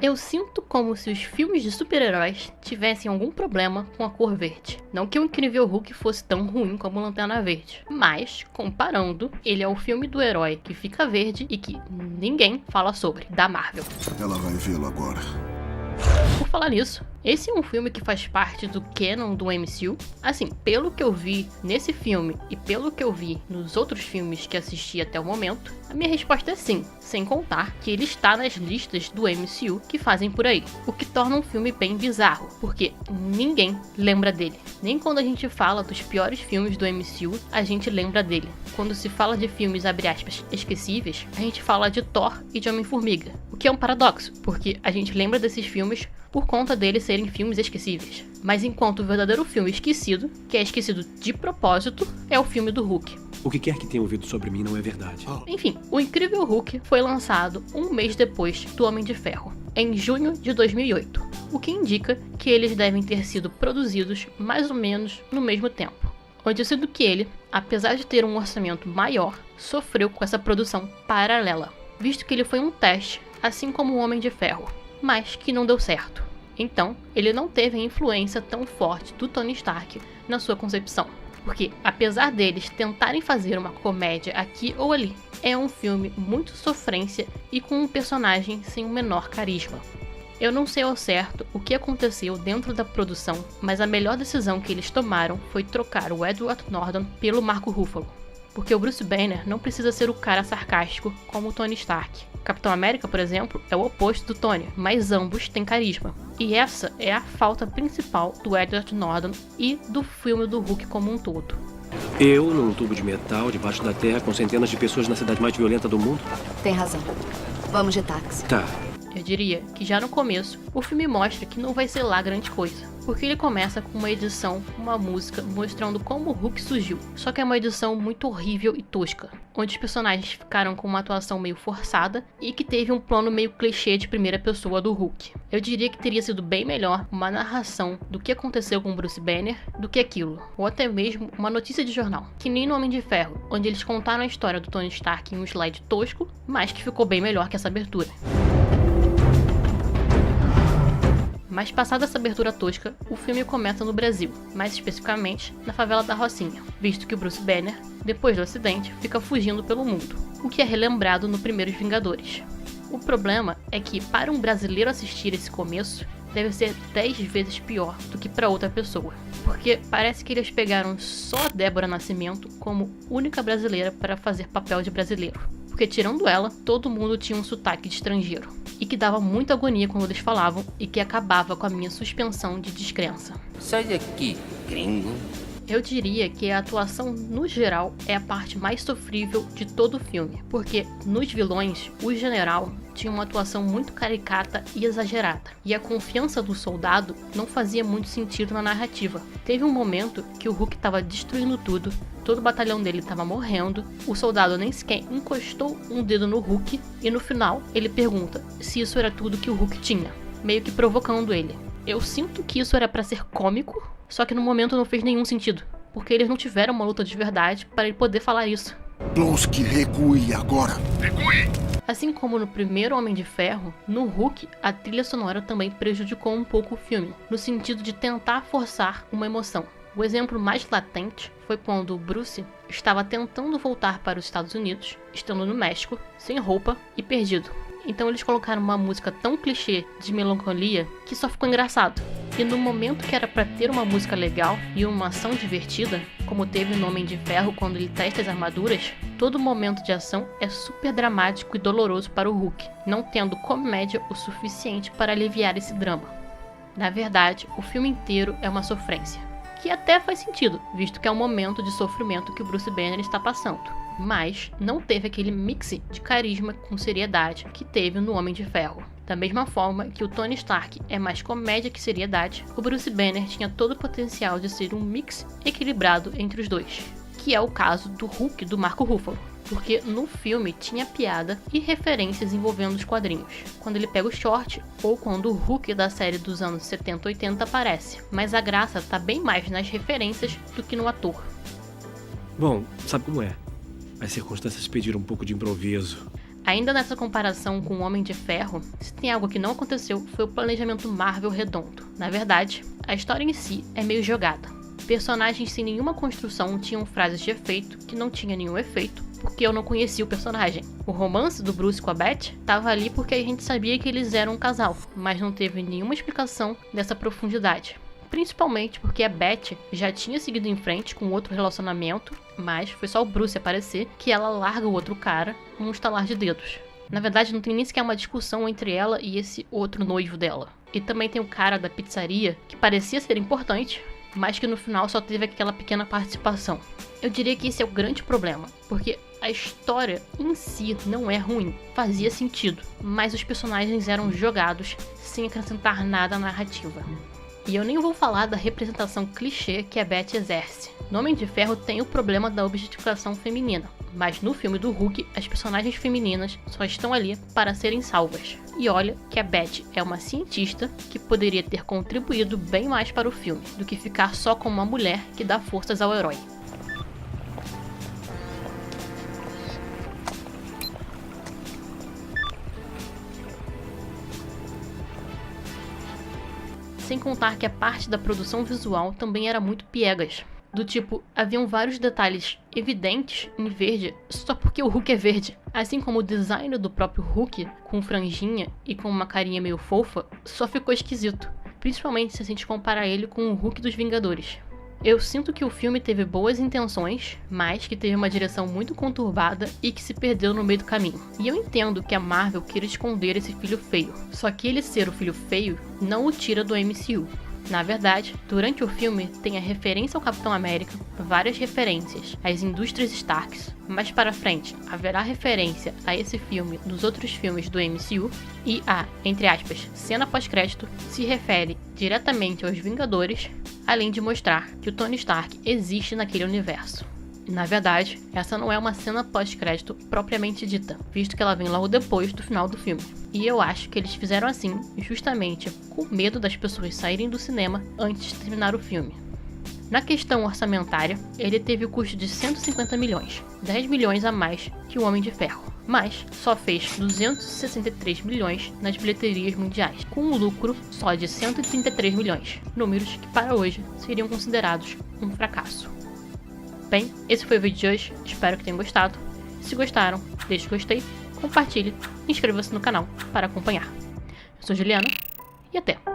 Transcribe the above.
Eu sinto como se os filmes de super-heróis tivessem algum problema com a cor verde. Não que o Incrível Hulk fosse tão ruim como Lanterna Verde, mas, comparando, ele é o filme do herói que fica verde e que ninguém fala sobre, da Marvel. Ela vai vê-lo agora. Por falar nisso, esse é um filme que faz parte do canon do MCU. Assim, pelo que eu vi nesse filme e pelo que eu vi nos outros filmes que assisti até o momento, a minha resposta é sim, sem contar que ele está nas listas do MCU que fazem por aí, o que torna um filme bem bizarro, porque ninguém lembra dele. Nem quando a gente fala dos piores filmes do MCU, a gente lembra dele. Quando se fala de filmes, abre aspas, esquecíveis, a gente fala de Thor e de Homem-Formiga, o que é um paradoxo, porque a gente lembra desses filmes por conta deles serem filmes esquecíveis. Mas enquanto o verdadeiro filme esquecido, que é esquecido de propósito, é o filme do Hulk. O que quer que tenha ouvido sobre mim não é verdade. Enfim, o Incrível Hulk foi lançado um mês depois do Homem de Ferro, em junho de 2008, o que indica que eles devem ter sido produzidos mais ou menos no mesmo tempo. Onde eu sinto que ele, apesar de ter um orçamento maior, sofreu com essa produção paralela, visto que ele foi um teste, assim como o Homem de Ferro, mas que não deu certo. Então, ele não teve a influência tão forte do Tony Stark na sua concepção. Porque, apesar deles tentarem fazer uma comédia aqui ou ali, é um filme muito sofrência e com um personagem sem o menor carisma. Eu não sei ao certo o que aconteceu dentro da produção, mas a melhor decisão que eles tomaram foi trocar o Edward Norton pelo Mark Ruffalo. Porque o Bruce Banner não precisa ser o cara sarcástico como o Tony Stark. Capitão América, por exemplo, é o oposto do Tony, mas ambos têm carisma. E essa é a falta principal do Edward Norton e do filme do Hulk como um todo. Eu, num tubo de metal, debaixo da terra, com centenas de pessoas na cidade mais violenta do mundo? Tem razão. Vamos de táxi. Tá. Eu diria que já no começo, o filme mostra que não vai ser lá grande coisa. Porque ele começa com uma edição, uma música, mostrando como o Hulk surgiu. Só que é uma edição muito horrível e tosca, onde os personagens ficaram com uma atuação meio forçada e que teve um plano meio clichê de primeira pessoa do Hulk. Eu diria que teria sido bem melhor uma narração do que aconteceu com Bruce Banner do que aquilo, ou até mesmo uma notícia de jornal, que nem no Homem de Ferro, onde eles contaram a história do Tony Stark em um slide tosco, mas que ficou bem melhor que essa abertura. Mas passada essa abertura tosca, o filme começa no Brasil, mais especificamente na favela da Rocinha, visto que o Bruce Banner, depois do acidente, fica fugindo pelo mundo, o que é relembrado no Primeiros Vingadores. O problema é que, para um brasileiro assistir esse começo, deve ser 10 vezes pior do que para outra pessoa, porque parece que eles pegaram só a Débora Nascimento como única brasileira para fazer papel de brasileiro. Porque tirando ela, todo mundo tinha um sotaque de estrangeiro, e que dava muita agonia quando eles falavam e que acabava com a minha suspensão de descrença. Sai daqui, gringo. Eu diria que a atuação, no geral, é a parte mais sofrível de todo o filme, porque nos vilões, o general tinha uma atuação muito caricata e exagerada, e a confiança do soldado não fazia muito sentido na narrativa. Teve um momento que o Hulk estava destruindo tudo, todo o batalhão dele estava morrendo, o soldado nem sequer encostou um dedo no Hulk, e no final ele pergunta se isso era tudo que o Hulk tinha, meio que provocando ele. Eu sinto que isso era pra ser cômico, só que no momento não fez nenhum sentido, porque eles não tiveram uma luta de verdade para ele poder falar isso. Blonsky, recue agora. Recue! Assim como no primeiro Homem de Ferro, no Hulk, a trilha sonora também prejudicou um pouco o filme, no sentido de tentar forçar uma emoção. O exemplo mais latente foi quando o Bruce estava tentando voltar para os Estados Unidos, estando no México, sem roupa e perdido. Então eles colocaram uma música tão clichê de melancolia que só ficou engraçado. E no momento que era pra ter uma música legal e uma ação divertida, como teve no Homem de Ferro quando ele testa as armaduras, todo momento de ação é super dramático e doloroso para o Hulk, não tendo comédia o suficiente para aliviar esse drama. Na verdade, o filme inteiro é uma sofrência, que até faz sentido, visto que é um momento de sofrimento que o Bruce Banner está passando. Mas não teve aquele mix de carisma com seriedade que teve no Homem de Ferro. Da mesma forma que o Tony Stark é mais comédia que seriedade, o Bruce Banner tinha todo o potencial de ser um mix equilibrado entre os dois, que é o caso do Hulk do Mark Ruffalo, porque no filme tinha piada e referências envolvendo os quadrinhos, quando ele pega o short ou quando o Hulk da série dos anos 70 e 80 aparece, mas a graça tá bem mais nas referências do que no ator. Bom, sabe como é? As circunstâncias pediram um pouco de improviso. A Ainda nessa comparação com o Homem de Ferro, se tem algo que não aconteceu foi o planejamento Marvel redondo. Na verdade, a história em si é meio jogada. Personagens sem nenhuma construção tinham frases de efeito que não tinha nenhum efeito, porque eu não conhecia o personagem. O romance do Bruce com a Beth estava ali porque a gente sabia que eles eram um casal, mas não teve nenhuma explicação dessa profundidade. Principalmente porque a Beth já tinha seguido em frente com outro relacionamento, mas foi só o Bruce aparecer que ela larga o outro cara num estalar de dedos. Na verdade, não tem nem sequer uma discussão entre ela e esse outro noivo dela. E também tem o cara da pizzaria, que parecia ser importante, mas que no final só teve aquela pequena participação. Eu diria que esse é o grande problema, porque a história em si não é ruim, fazia sentido, mas os personagens eram jogados sem acrescentar nada à narrativa. E eu nem vou falar da representação clichê que a Beth exerce. No Homem de Ferro tem o problema da objetificação feminina, mas no filme do Hulk, as personagens femininas só estão ali para serem salvas. E olha que a Beth é uma cientista que poderia ter contribuído bem mais para o filme, do que ficar só como uma mulher que dá forças ao herói. Sem contar que a parte da produção visual também era muito piegas. Do tipo, haviam vários detalhes evidentes em verde só porque o Hulk é verde. Assim como o design do próprio Hulk, com franjinha e com uma carinha meio fofa, só ficou esquisito. Principalmente se a gente comparar ele com o Hulk dos Vingadores. Eu sinto que o filme teve boas intenções, mas que teve uma direção muito conturbada e que se perdeu no meio do caminho. E eu entendo que a Marvel queira esconder esse filho feio, só que ele ser o filho feio não o tira do MCU. Na verdade, durante o filme tem a referência ao Capitão América, várias referências às indústrias Starks, mais para frente haverá referência a esse filme dos outros filmes do MCU e a, entre aspas, cena pós-crédito se refere diretamente aos Vingadores, além de mostrar que o Tony Stark existe naquele universo. Na verdade, essa não é uma cena pós-crédito propriamente dita, visto que ela vem logo depois do final do filme. E eu acho que eles fizeram assim justamente com medo das pessoas saírem do cinema antes de terminar o filme. Na questão orçamentária, ele teve o custo de 150 milhões, 10 milhões a mais que o Homem de Ferro, mas só fez 263 milhões nas bilheterias mundiais, com um lucro só de 133 milhões, números que para hoje seriam considerados um fracasso. Bem, esse foi o vídeo de hoje, espero que tenham gostado. Se gostaram, deixe o gostei, compartilhe e inscreva-se no canal para acompanhar. Eu sou Juliana e até!